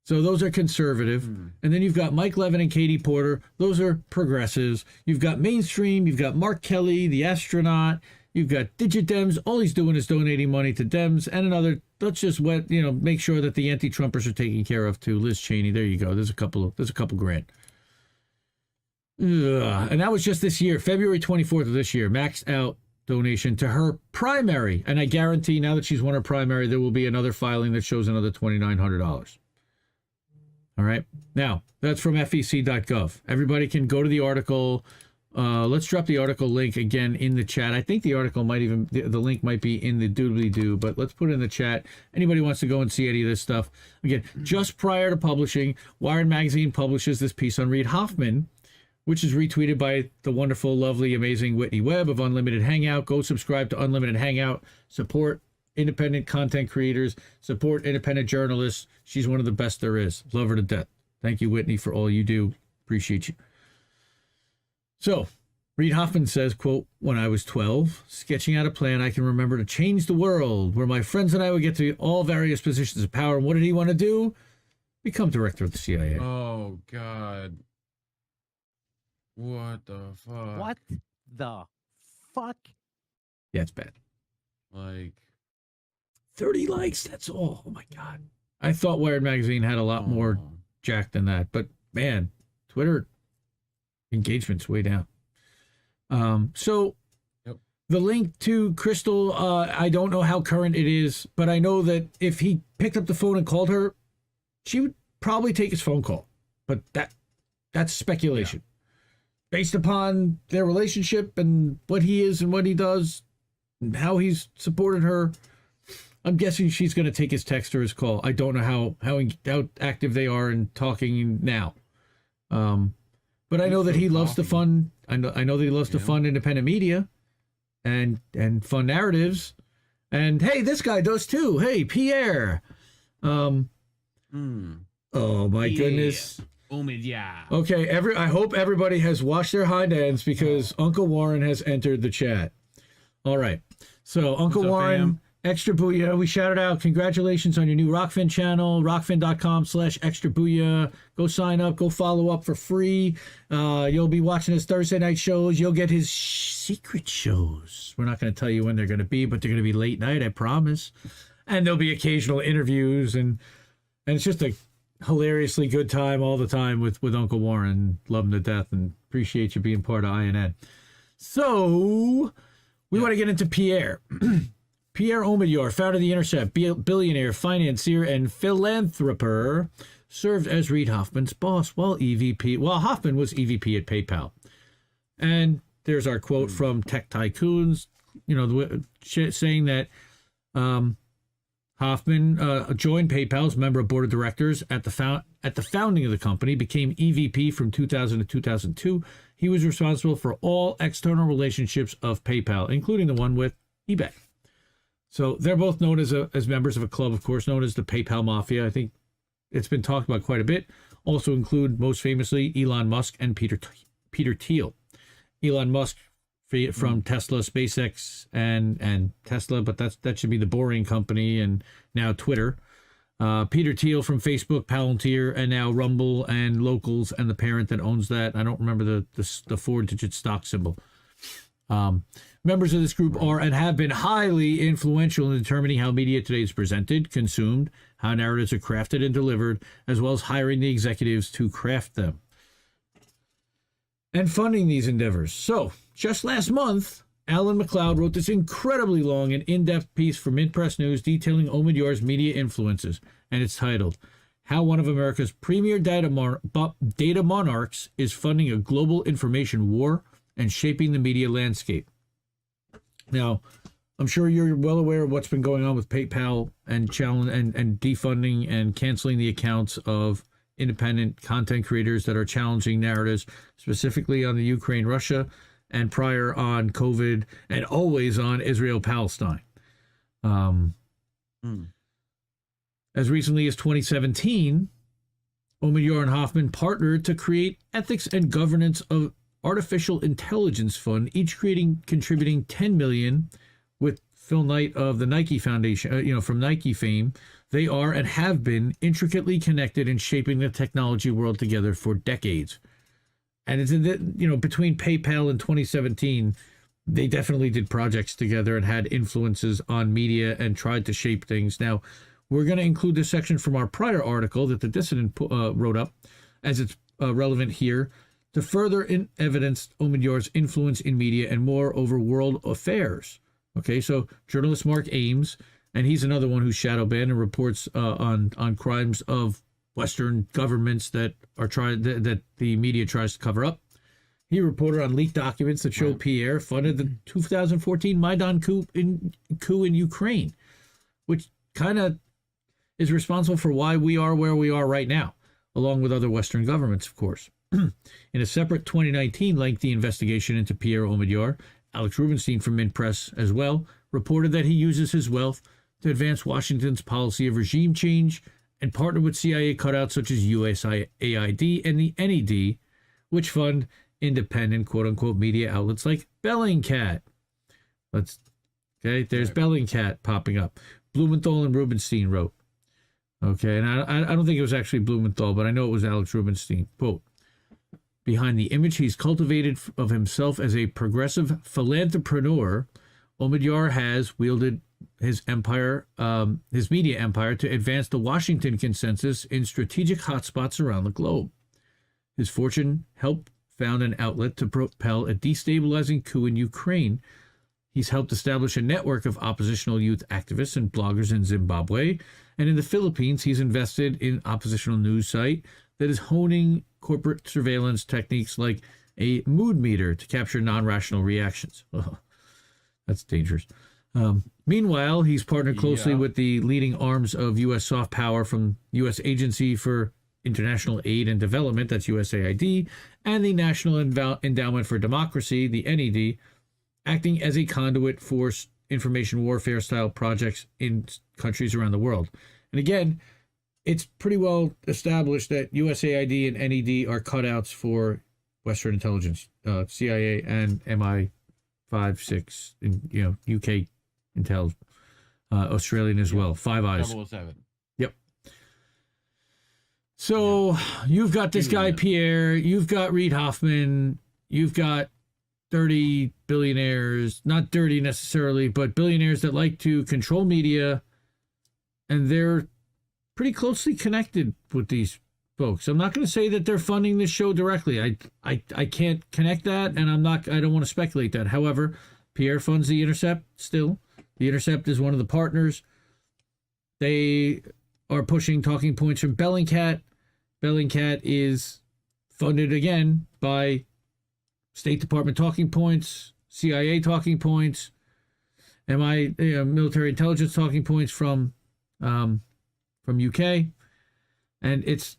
S9: So those are conservative. And then you've got Mike Levin and Katie Porter. Those are progressives. You've got mainstream. You've got Mark Kelly, the astronaut. You've got Digidems. All he's doing is donating money to Dems and another. Let's just make sure that the anti-Trumpers are taken care of too. Liz Cheney. There you go. There's a couple grand. And that was just this year, February 24th of this year, maxed out donation to her primary. And I guarantee now that she's won her primary, there will be another filing that shows another $2,900. All All right. Now, that's from fec.gov. Everybody can go to the article. Let's drop the article link again in the chat. I think the article might even, the link might be in the doobly-doo, but let's put it in the chat. Anybody wants to go and see any of this stuff. Again, just prior to publishing, Wired Magazine publishes this piece on Reid Hoffman, which is retweeted by the wonderful, lovely, amazing Whitney Webb of Unlimited Hangout. Go subscribe to Unlimited Hangout. Support independent content creators. Support independent journalists. She's one of the best there is. Love her to death. Thank you, Whitney, for all you do. Appreciate you. So, Reid Hoffman says, quote, "When I was 12, sketching out a plan I can remember to change the world, where my friends and I would get to all various positions of power. And what did he want to do? Become director of the CIA."
S10: Oh, God. What the fuck?
S6: What the fuck?
S9: Yeah, it's bad.
S10: Like
S9: 30 likes, that's all. Oh, my God. I thought Wired Magazine had a lot more jack than that. But, man, Twitter engagement's way down. So the link to Crystal, I don't know how current it is, but I know that if he picked up the phone and called her, she would probably take his phone call. But that's speculation. Based upon their relationship and what he is and what he does and how he's supported her, I'm guessing she's going to take his text or his call. I don't know how active they are in talking now. But I know that he loves to fund. I know that he loves to fund independent media, and fund narratives, and hey, this guy does too. Hey, Pierre. Oh my goodness.
S10: Yeah.
S9: Okay, I hope everybody has washed their hind ends because Uncle Warren has entered the chat. All right, so Uncle Warren.
S10: Fam?
S9: Extra Booyah, we shouted out, congratulations on your new Rockfin channel, rockfin.com/extra booyah. Go sign up, go follow up for free. You'll be watching his Thursday night shows. You'll get his secret shows. We're not going to tell you when they're going to be, but they're going to be late night, I promise. And there'll be occasional interviews, and it's just a hilariously good time all the time with Uncle Warren. Love him to death and appreciate you being part of INN. So, we want to get into Pierre. Pierre Omidyar, founder of The Intercept, billionaire, financier, and philanthropist, served as Reid Hoffman's boss while Hoffman was EVP at PayPal. And there's our quote from Tech Tycoons, saying that Hoffman joined PayPal as member of board of directors at the founding of the company, became EVP from 2000 to 2002. He was responsible for all external relationships of PayPal, including the one with eBay. So they're both known as members of a club, of course, known as the PayPal Mafia. I think it's been talked about quite a bit. Also include, most famously, Elon Musk and Peter Thiel. Elon Musk from Tesla, SpaceX, and Tesla, but that should be the boring company, and now Twitter. Peter Thiel from Facebook, Palantir, and now Rumble and Locals, and the parent that owns that. I don't remember the 4-digit stock symbol. Members of this group are and have been highly influential in determining how media today is presented, consumed, how narratives are crafted and delivered, as well as hiring the executives to craft them and funding these endeavors. So, just last month, Alan McLeod wrote this incredibly long and in-depth piece for Mint Press News detailing Omidyar's media influences, and it's titled, "How One of America's Premier Data Monarchs is Funding a Global Information War and Shaping the Media Landscape." Now, I'm sure you're well aware of what's been going on with PayPal and defunding and canceling the accounts of independent content creators that are challenging narratives, specifically on the Ukraine-Russia, and prior on COVID, and always on Israel-Palestine. As recently as 2017, Omidyar and Hoffman partnered to create Ethics and Governance of Artificial Intelligence Fund, each contributing $10 million. With Phil Knight of the Nike Foundation, from Nike fame, they are and have been intricately connected in shaping the technology world together for decades. And it's between PayPal and 2017, they definitely did projects together and had influences on media and tried to shape things. Now, we're going to include this section from our prior article that the Dissident wrote up, as it's relevant here, to further evidence Omidyar's influence in media and more over world affairs. Okay, so journalist Mark Ames, and he's another one who's shadow banned and reports on crimes of Western governments that are that the media tries to cover up. He reported on leaked documents that show Pierre funded the 2014 Maidan coup in Ukraine, which kind of is responsible for why we are where we are right now, along with other Western governments, of course. In a separate 2019 lengthy investigation into Pierre Omidyar, Alex Rubinstein from Mint Press as well reported that he uses his wealth to advance Washington's policy of regime change and partner with CIA cutouts such as USAID and the NED, which fund independent quote-unquote media outlets like Bellingcat. There's Bellingcat popping up. Blumenthal and Rubinstein wrote. Okay, and I don't think it was actually Blumenthal, but I know it was Alex Rubinstein. Quote, behind the image he's cultivated of himself as a progressive philanthropreneur, Omidyar has wielded his empire, his media empire, to advance the Washington consensus in strategic hotspots around the globe. His fortune helped found an outlet to propel a destabilizing coup in Ukraine. He's helped establish a network of oppositional youth activists and bloggers in Zimbabwe. And in the Philippines, he's invested in oppositional news site that is honing corporate surveillance techniques like a mood meter to capture non-rational reactions. Oh, that's dangerous. Meanwhile, he's partnered closely with the leading arms of U.S. soft power from U.S. Agency for International Aid and Development, that's USAID, and the National Endowment for Democracy, the NED, acting as a conduit for information warfare-style projects in countries around the world. And again, it's pretty well established that USAID and NED are cutouts for Western intelligence, CIA and MI5, 6, and UK intel, Australian as well. Five Eyes.
S10: 007.
S9: Yep. So you've got this guy Pierre, you've got Reid Hoffman, you've got 30 billionaires, not dirty necessarily, but billionaires that like to control media, and they're pretty closely connected with these folks. I'm not going to say that they're funding this show directly. I can't connect that, and I don't want to speculate that. However, Pierre funds The Intercept still. The Intercept is one of the partners. They are pushing talking points from Bellingcat. Bellingcat is funded again by State Department talking points, CIA talking points, military intelligence talking points from UK, and it's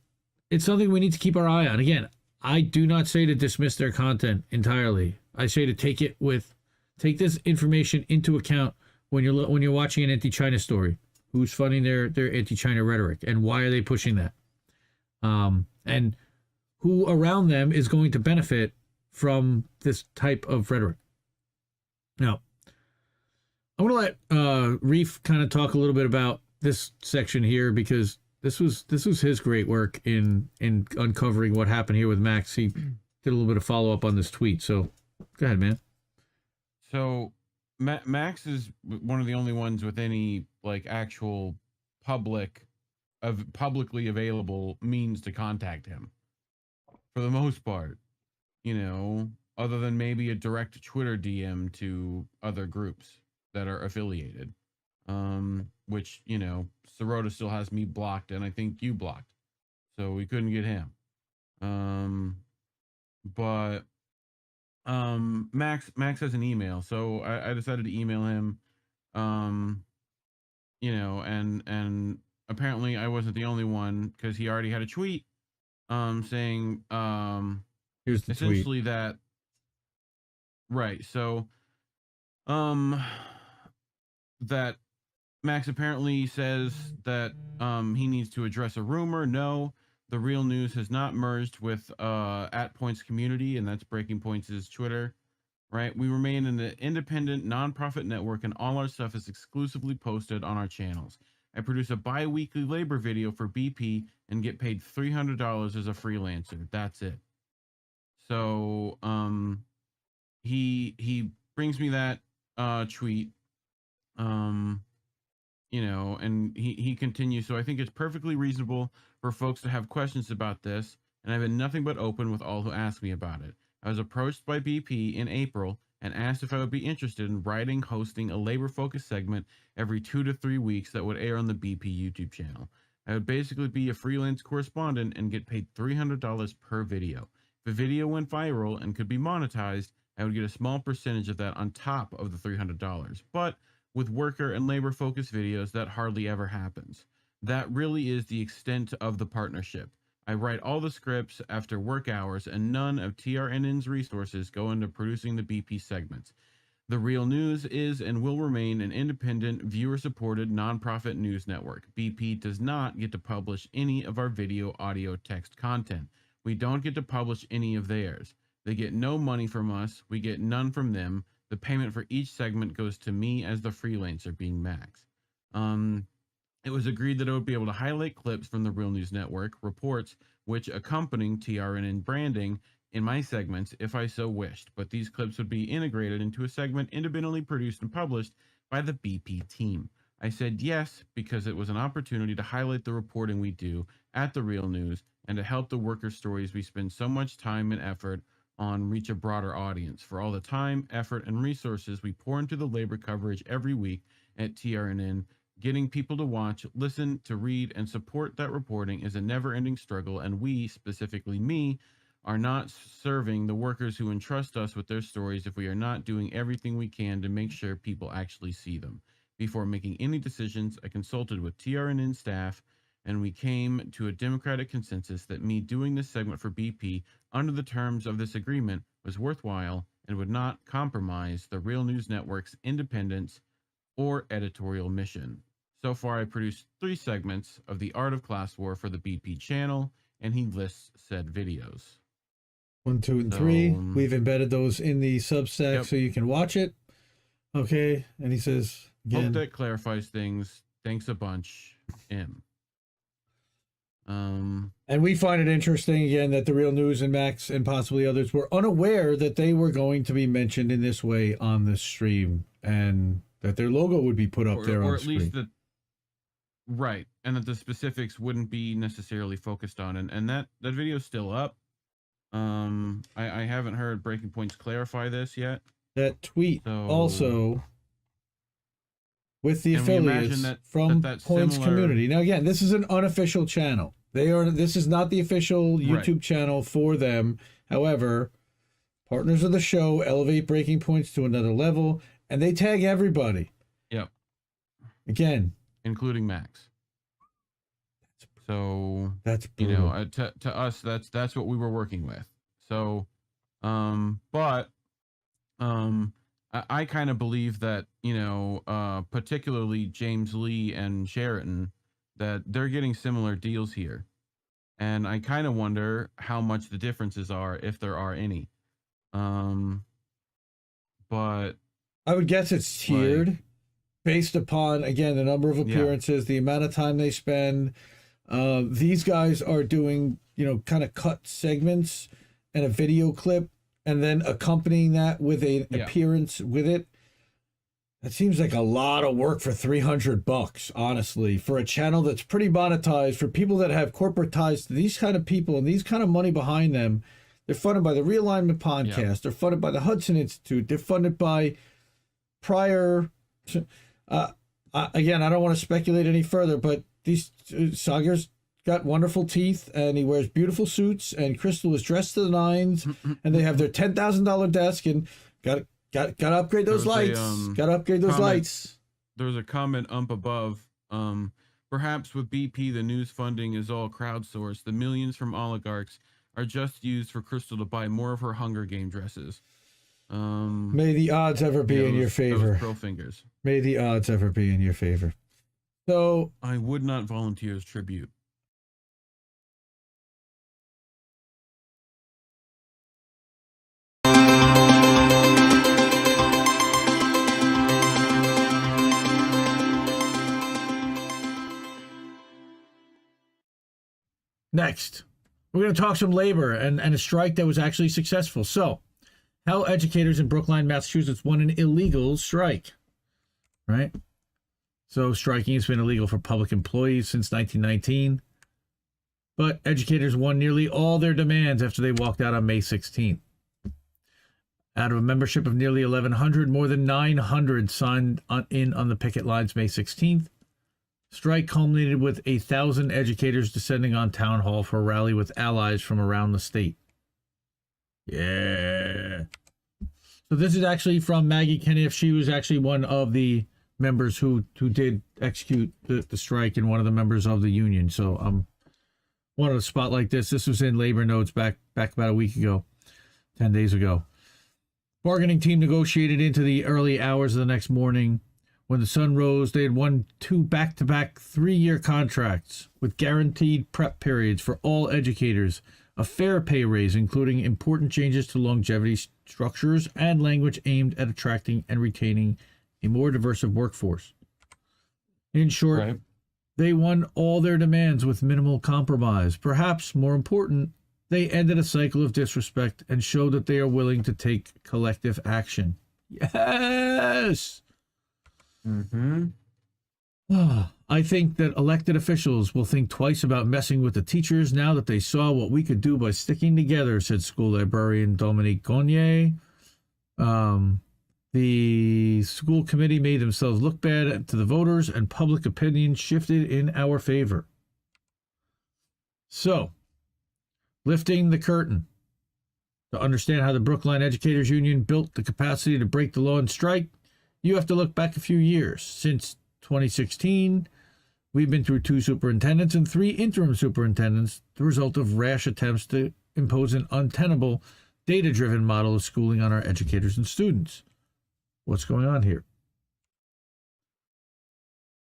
S9: something we need to keep our eye on. Again, I do not say to dismiss their content entirely. I say to take this information into account when you're watching an anti-China story. Who's funding their anti-China rhetoric, and why are they pushing that? And who around them is going to benefit from this type of rhetoric? Now, I want to let Reef kind of talk a little bit about this section here, because this was his great work in uncovering what happened here with Max. He did a little bit of follow up on this tweet. So go ahead, man.
S10: So Max is one of the only ones with any like actual publicly available means to contact him, for the most part, other than maybe a direct Twitter DM to other groups that are affiliated, which, Sirota still has me blocked, and I think you blocked, so we couldn't get him. But Max has an email, so I decided to email him, and apparently I wasn't the only one, because he already had a tweet saying
S9: here's the
S10: essentially
S9: tweet.
S10: that, right, so that Max apparently says that he needs to address a rumor. No, the real news has not merged with @Points community, and that's Breaking Points' Twitter, right? We remain an independent nonprofit network, and all our stuff is exclusively posted on our channels. I produce a bi-weekly labor video for BP and get paid $300 as a freelancer. That's it. So he brings me that tweet, and he continues. So I think it's perfectly reasonable for folks to have questions about this, and I've been nothing but open with all who ask me about it. I was approached by BP in April and asked if I would be interested in hosting a labor-focused segment every 2 to 3 weeks that would air on the BP YouTube channel. I would basically be a freelance correspondent and get paid $300 per video. If a video went viral and could be monetized, I would get a small percentage of that on top of the $300. But with worker and labor focused videos, that hardly ever happens. That really is the extent of the partnership. I write all the scripts after work hours, and none of TRNN's resources go into producing the BP segments. The Real News is and will remain an independent, viewer-supported, nonprofit news network. BP does not get to publish any of our video, audio, text content. We don't get to publish any of theirs. They get no money from us. We get none from them. The payment for each segment goes to me as the freelancer, being Max. It was agreed that I would be able to highlight clips from the Real News Network reports, which accompanying TRNN branding in my segments if I so wished, but these clips would be integrated into a segment independently produced and published by the BP team. I said yes because it was an opportunity to highlight the reporting we do at the Real News and to help the worker stories we spend so much time and effort on reach a broader audience. For all the time, effort, and resources we pour into the labor coverage every week at TRNN, getting people to watch, listen, to read, and support that reporting is a never-ending struggle, and we, specifically me, are not serving the workers who entrust us with their stories if we are not doing everything we can to make sure people actually see them. Before making any decisions, I consulted with TRNN staff, and we came to a democratic consensus that me doing this segment for BP under the terms of this agreement was worthwhile and would not compromise the Real News Network's independence or editorial mission. So far, I produced 3 segments of The Art of Class War for the BP channel, and he lists said videos.
S9: 1, 2, and 3. We've embedded those in the Substack so you can watch it. Okay. And he says, again,
S10: hope that clarifies things. Thanks a bunch, M.
S9: And we find it interesting, again, that the Real News and Max and possibly others were unaware that they were going to be mentioned in this way on the stream and that their logo would be put up there on
S10: or at
S9: screen.
S10: least that, right, and that the specifics wouldn't be necessarily focused on. And that video is still up. I haven't heard Breaking Points clarify this yet.
S9: That tweet also with the
S10: and we imagine
S9: affiliates
S10: that,
S9: from
S10: that
S9: Points
S10: similar-
S9: Community. Now, again, this is an unofficial channel. This is not the official YouTube channel for them. However, partners of the show elevate Breaking Points to another level, and they tag everybody.
S10: Yep.
S9: Again,
S10: including Max. So
S9: that's
S10: brutal. To us, that's what we were working with. So, I kind of believe that, particularly James Lee and Sheraton, that they're getting similar deals here. And I kind of wonder how much the differences are, if there are any. But
S9: I would guess it's tiered based upon, again, the number of appearances, the amount of time they spend. These guys are doing, kind of cut segments and a video clip and then accompanying that with an appearance with it. That seems like a lot of work for $300, honestly, for a channel that's pretty monetized, for people that have corporate ties to these kind of people and these kind of money behind them. They're funded by the Realignment Podcast. They're funded by the Hudson Institute. They're funded by prior. Again, I don't want to speculate any further, but these Sagar's got wonderful teeth and he wears beautiful suits, and Crystal is dressed to the nines, and they have their $10,000 desk, and got to upgrade those lights. Got to upgrade those lights.
S10: There's a comment above. Perhaps with BP, the news funding is all crowdsourced. The millions from oligarchs are just used for Crystal to buy more of her Hunger Game dresses.
S9: May the odds ever be in your favor.
S10: Those fingers.
S9: May the odds ever be in your favor. So
S10: I would not volunteer as tribute.
S9: next, we're going to talk some labor and a strike that was actually successful. So, how educators in Brookline, Massachusetts won an illegal strike, right? So, striking has been illegal for public employees since 1919. But educators won nearly all their demands after they walked out on May 16th. Out of a membership of nearly 1,100, more than 900 signed in on the picket lines May 16th. Strike culminated with 1,000 educators descending on town hall for a rally with allies from around the state. Yeah. So this is actually from Maggie Keniff. She was actually one of the members who did execute the strike and one of the members of the union. So wanted to spotlight this. This was in Labor Notes back about a week ago, 10 days ago. Bargaining team negotiated into the early hours of the next morning. When the sun rose, they had won 2 back-to-back 3-year contracts with guaranteed prep periods for all educators, a fair pay raise, including important changes to longevity structures and language aimed at attracting and retaining a more diverse workforce. In short, they won all their demands with minimal compromise. Perhaps more important, they ended a cycle of disrespect and showed that they are willing to take collective action. Yes! I think that elected officials will think twice about messing with the teachers now that they saw what we could do by sticking together, said school librarian Dominique Gagnier. The school committee made themselves look bad to the voters, and public opinion shifted in our favor. So, lifting the curtain to understand how the Brookline Educators Union built the capacity to break the law and strike, you have to look back a few years. Since 2016, we've been through 2 superintendents and 3 interim superintendents, the result of rash attempts to impose an untenable, data-driven model of schooling on our educators and students. What's going on here?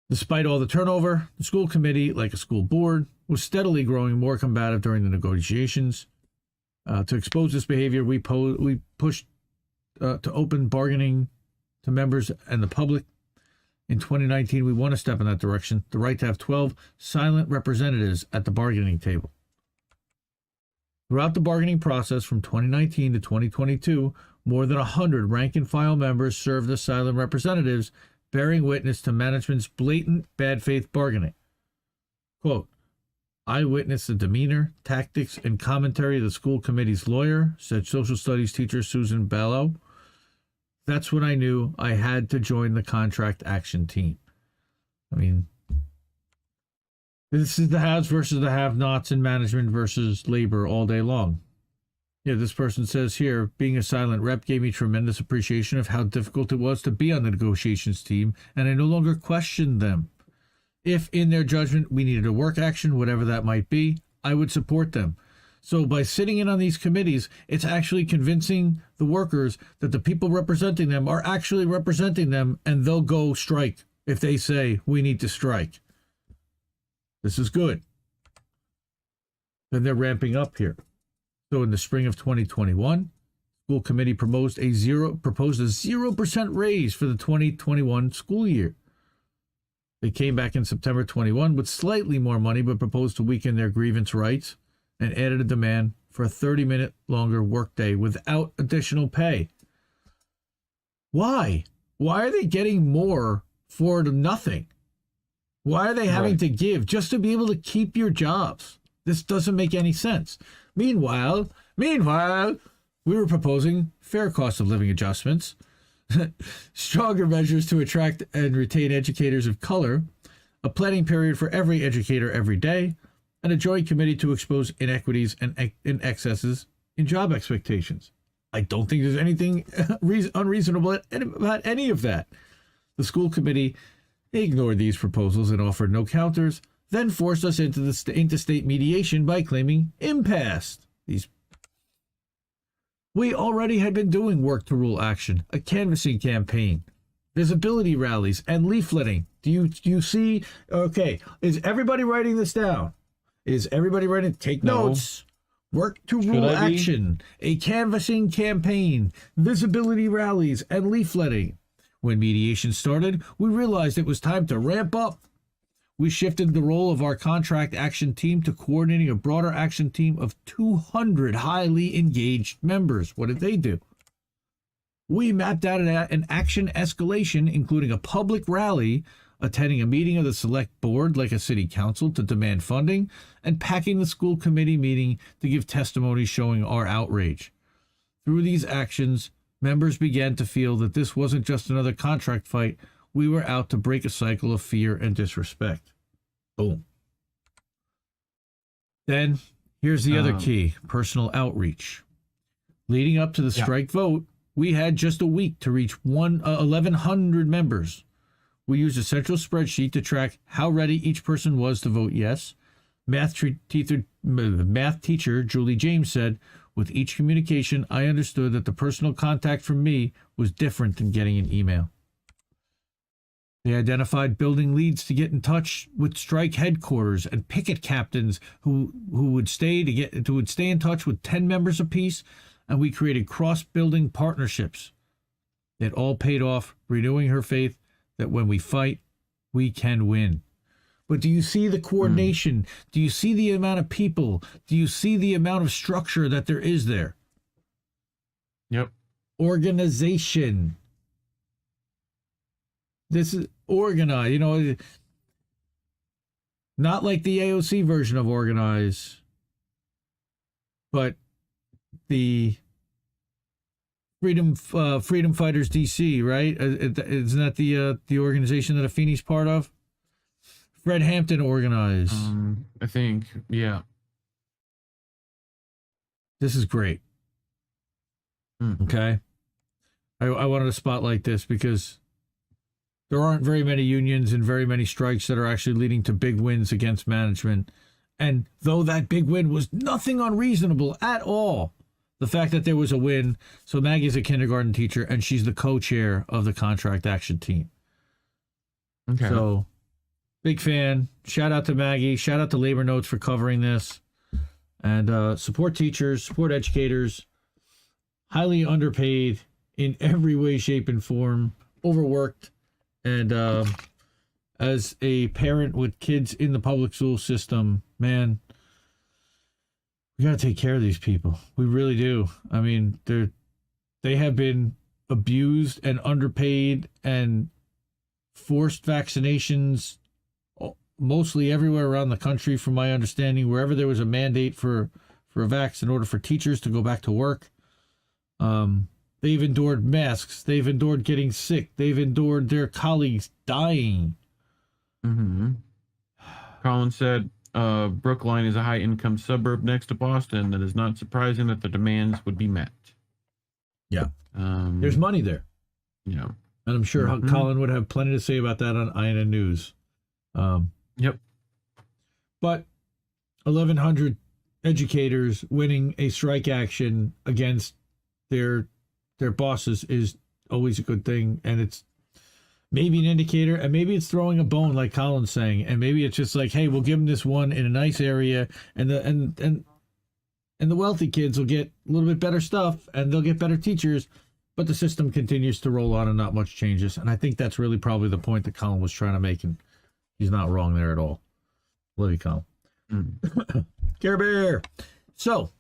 S9: Despite all the turnover, the school committee, like a school board, was steadily growing more combative during the negotiations. To expose this behavior, we pushed to open bargaining to members and the public. In 2019, we won a step in that direction, the right to have 12 silent representatives at the bargaining table. Throughout the bargaining process from 2019 to 2022, more than 100 rank-and-file members served as silent representatives, bearing witness to management's blatant bad faith bargaining. Quote, I witnessed the demeanor, tactics, and commentary of the school committee's lawyer, said social studies teacher Susan Bellow. That's when I knew I had to join the contract action team. I mean, this is the haves versus the have-nots in management versus labor all day long. Yeah, this person says here, being a silent rep gave me tremendous appreciation of how difficult it was to be on the negotiations team, and I no longer questioned them. If, in their judgment, we needed a work action, whatever that might be, I would support them. So by sitting in on these committees, it's actually convincing the workers that the people representing them are actually representing them, and they'll go strike if they say we need to strike. This is good. Then they're ramping up here. So in the spring of 2021, school committee proposed a 0% raise for the 2021 school year. They came back in September 21 with slightly more money, but proposed to weaken their grievance rights and added a demand for a 30-minute longer workday without additional pay. Why? Why are they getting more for nothing? Why are they having to give just to be able to keep your jobs? This doesn't make any sense. Meanwhile, we were proposing fair cost of living adjustments, stronger measures to attract and retain educators of color, a planning period for every educator every day, and a joint committee to expose inequities and excesses in job expectations. I don't think there's anything unreasonable about any of that. The school committee ignored these proposals and offered no counters, then forced us into state mediation by claiming impasse. We already had been doing work to rule action, a canvassing campaign, visibility rallies, and leafleting. Do you see? Okay, is everybody writing this down? Is everybody writing? Take notes. Work to rule action, a canvassing campaign, visibility rallies, and leafleting. When mediation started, we realized it was time to ramp up. We shifted the role of our contract action team to coordinating a broader action team of 200 highly engaged members. What did they do? We mapped out an action escalation, including a public rally, attending a meeting of the select board like a city council to demand funding, and packing the school committee meeting to give testimony showing our outrage. Through these actions, members began to feel that this wasn't just another contract fight. We were out to break a cycle of fear and disrespect. Boom. Then here's the other key, personal outreach. Leading up to the strike vote, we had just a week to reach 1,100 members. We used a central spreadsheet to track how ready each person was to vote yes. Math teacher Julie James said, with each communication, I understood that the personal contact from me was different than getting an email. They identified building leads to get in touch with strike headquarters and picket captains who would stay in touch with 10 members apiece, and we created cross-building partnerships. It all paid off, renewing her faith that when we fight, we can win. But do you see the coordination? Do you see the amount of people? Do you see the amount of structure that there is there?
S10: Yep.
S9: Organization. This is organized, you know, not like the AOC version of organize, but the Freedom Fighters DC, right? Isn't that the organization that Afeni's part of? Fred Hampton organized.
S10: I think, yeah.
S9: This is great. Okay. I wanted to spotlight this because there aren't very many unions and very many strikes that are actually leading to big wins against management. And though that big win was nothing unreasonable at all, the fact that there was a win, so Maggie's a kindergarten teacher, and she's the co-chair of the contract action team.
S10: Okay.
S9: So, big fan. Shout out to Maggie. Shout out to Labor Notes for covering this. And support teachers, support educators. Highly underpaid in every way, shape, and form. Overworked. And as a parent with kids in the public school system, man, we got to take care of these people. We really do. I mean, they have been abused and underpaid and forced vaccinations mostly everywhere around the country, from my understanding, wherever there was a mandate for a vax in order for teachers to go back to work. They've endured masks. They've endured getting sick. They've endured their colleagues dying.
S10: Colin said, Brookline is a high-income suburb next to Boston. It is not surprising that the demands would be met.
S9: Yeah. There's money there.
S10: Yeah.
S9: And I'm sure Colin would have plenty to say about that on INN News.
S10: Yep.
S9: But 1,100 educators winning a strike action against their bosses is always a good thing, and it's maybe an indicator, and maybe it's throwing a bone, like Colin's saying, and maybe it's just like, hey, we'll give them this one in a nice area, and the wealthy kids will get a little bit better stuff, and they'll get better teachers, but the system continues to roll on and not much changes. And I think that's really probably the point that Colin was trying to make, and he's not wrong there at all. Love you, Colin. Care Bear. So,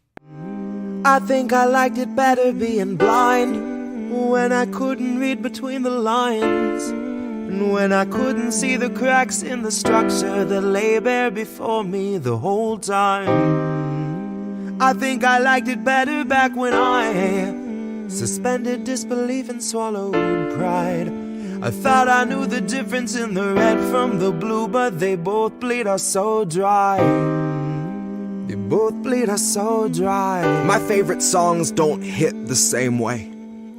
S14: I think I liked it better being blind, when I couldn't read between the lines, and when I couldn't see the cracks in the structure that lay bare before me the whole time. I think I liked it better back when I suspended disbelief and swallowed pride. I thought I knew the difference in the red from the blue, but they both bleed us so dry. They both bleed us so dry.
S15: My favorite songs don't hit the same way.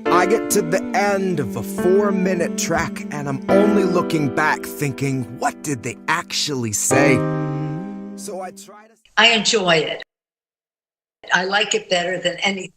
S15: I get to the end of a 4-minute track and I'm only looking back thinking, what did they actually say? So I try to...
S13: I enjoy it. I like it better than anything